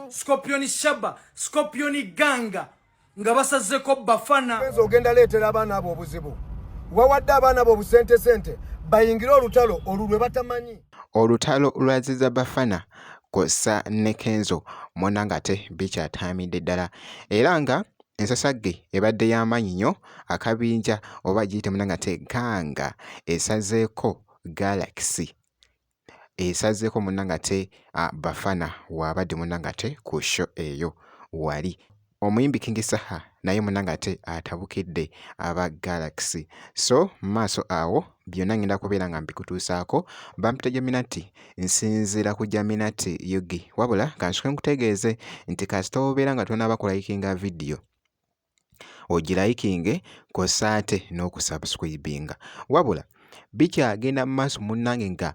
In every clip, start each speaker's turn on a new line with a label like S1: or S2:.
S1: Scorpion Shaba, Scorpion Ganga, nga basazeko Bafana.
S2: Ogenda leetera abaana abo obuzibu. Wawadde abaana abo obusente bayingira olutalo olulwe batamanyi.
S3: Olutalo lwaziza Bafana kosa ne Kenzo Monangate bikyatamidde ddala era nga ensasagge ebadde y'amaanyi nnyo akabinja oba giyite Monangate Ganga esazeeko Galaxy esazeeko Monangate Bafana wabadde Monangate ku show eyo wali omuyimbi King Saha naye Monangate atabukidde aba Galaxy so maaso awo byonna ngenda kubeera nga mbikutuusaako bampita Jaminati nsinzira ku Jaminati Yugi wabula kansuke nkutegeeze nti kasita obeera nga tonaba kulayikinga video ogirayikinge kosa ate n'okusubscribinga wabula bikyagenda mu maaso munnange nga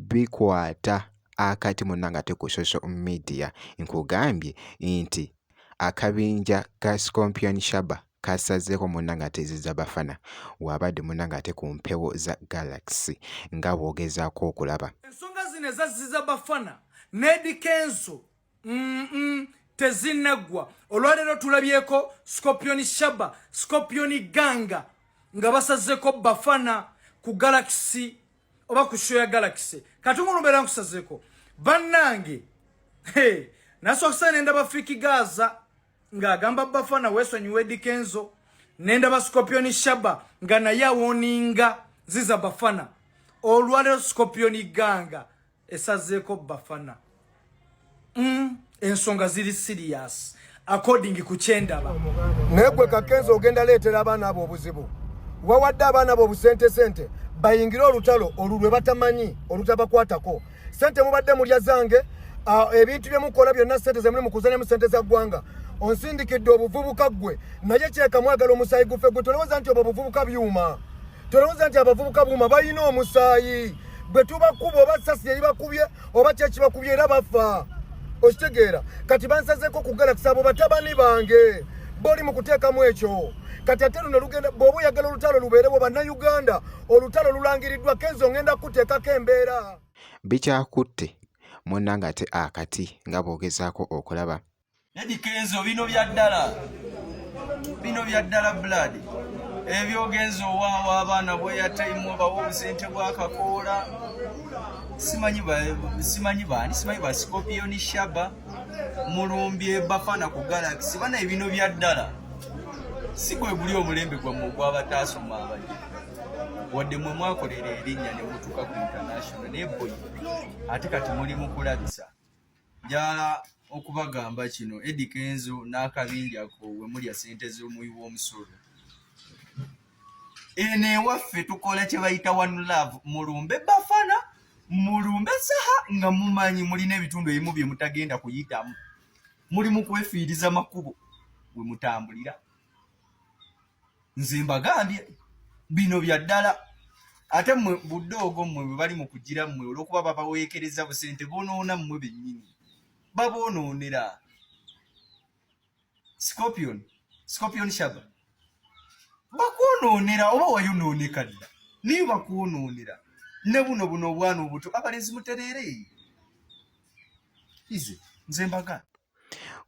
S3: bikwata akati Monangate ku social media nkugambye nti akabinja ka Scorpion Shaba kasazeeko Monangate ziza Bafana wabadde Monangate ku mpewo za Galaxy nga bwogezaako okulaba
S1: ensonga zino ezaziza Bafana Nedi Kenzo tezinnagwa olwaleero tulabyeko Scorpion Shaba Scorpion Ganga nga basazeeko Bafana ku Galaxy oba ku show ya Galaxy katungu lubeera nkusazeeko bannange nasookesa nenda bafiki Gaza nga agamba Bafana wesonyiwe Nedi Kenzo nenda ba Scorpion Shaba nga naye awoninga ziza Bafana olwaleero Scorpion Ganga esazeeko Bafana ensonga ziri serious according ku kyendaba
S2: negwe Kakenzo ogenda leetera abaana abo obuzibu wawadde abaana abo obusente bayingira olutalo olulwe batamanyi olutabakwatako sente mubadde mulya zange ebintu byemukola byonna sente zemuli mukuzanya mu sente za ggwanga onsindikidde obuvubuka gwe naye kyeka mwagala omusaayi gufe gwe tolowooza nti obwo obuvubuka byuma tolowooza nti abavubuka buuma balina omusaayi bwe tubakuba oba sasi yeri bakubye oba kyekibakubye era bafa okitegeera kati bansazeeko ku Galaxy abo batabani bange boli mu kuteekamu ekyo kati ate luno lugenda bw'oba oyagala olutalo lubeerewo bannayuganda olutalo lulangiriddwa Kenzo ngenda kuteekako embeera
S3: bikyakutte Monangate akati nga bwogezaako okulaba
S4: Nedi Kenzo bino bya ddala blood ebyogenzo waawa abaana bwe time bawo obusente bwakakoola simanyi ba Scorpion Shaba mulumbye Bafana ku Galaxy bana ebino bya ddala si gwe guli omulembe gwammwe gw'abataasoma abayi wadde mwe mwakolera erinnya ne mutuuka ku international naye boy ate kati muli mu kulabisa njala okubagamba kino Nedi Kenzo n'akabinjako we mulya sente z'omuyi w'omusolo ene waffe tukola kye bayita one love mulumbe Bafana mulumbe Saha nga mumanyi mulina ebitundu ebimu bye mutagenda kuyitamu muli mu kwefiiriza makubo we mutambulira nze mbagambye bino bya ddala ate mmwe buddoogo mmwe bwe bali mu kugira mmwe olw'okuba babaweekereza busente bonoona mmwe bennyini babonoonera Scorpion Shaba bakonoonera oba wayonooneka dda niyo bakonoonera ne buno obwana obuto abalenzi mutereere ize nze mbaga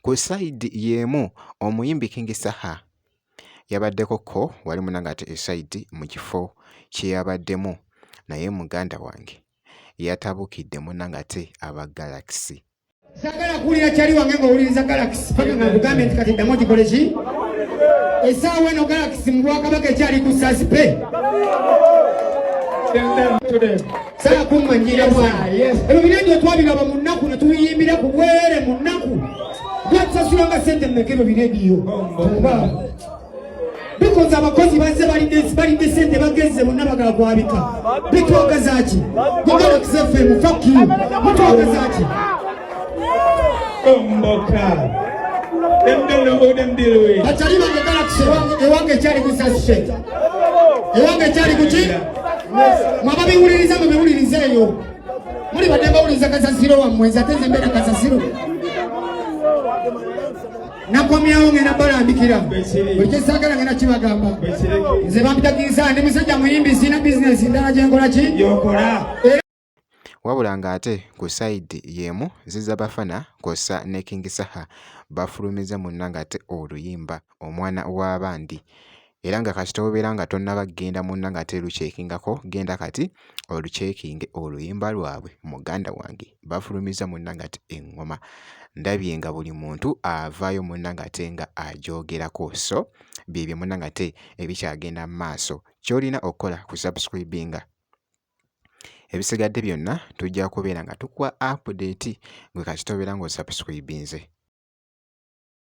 S3: ku side yemu omuyimbi King Saha yabaddeko ko wali Monangate eside mu kifo kye yabaddemu naye muganda wange yatabukidde Monangate aba Galaxy
S5: sagala kuwulira kyali wange ng'owuliriza Galaxy paka nga nkugambye nti kati ddamu okikole ki essaawa eno Galaxy mu Bwakabaka ekyali ku sasipe saa kummanyiira mwana ebyo binendio twabiraba mu nnaku ne tubiyimbira ku bwere mu nnaku twatusasulanga sente mmeka ebyo binendio bikoze abakozi bazze balidde sente bagezze bonna bagala kwabika bitwagazaaki Galaxy FM fuck you bitwagazaaki Achali bange Galaxy ewange kyali ku sasipe ewange kyali ku ki mwababiwuliriza mwe biwuliriza eyo muli badde bawuliriza kasasiro wammwe nze ate nze mbeera kasasiro nakomyawo ngenda balambikira buli kyesaagala ngenda kibagamba nze bampitakiisa ndi musajja muyimbi sina bizinesi ndala gyenkola ki
S3: wabula ng'ate ku sayidi y'emu Zizza Bafana kw'ossa ne King Saha bafulumiza munnanga ate oluyimba omwana w'abandi. Era nga kati tobeera nga tonnaba genda munnanga ate luceekingako, genda kati oluceekinge oluyimba lwabwe. Muganda wange bafulumiza munnanga ate eŋŋoma. Ndabye nga buli muntu avaayo munnanga ate nga agyogerako. So byebyo munnanga ate ebikyagenda mu maaso. Ky'olina okukola kusubscribinga. Ebisigadde byonna tujja kubeera nga tukuwa update gwe kati tobeera ng'osubscribinze.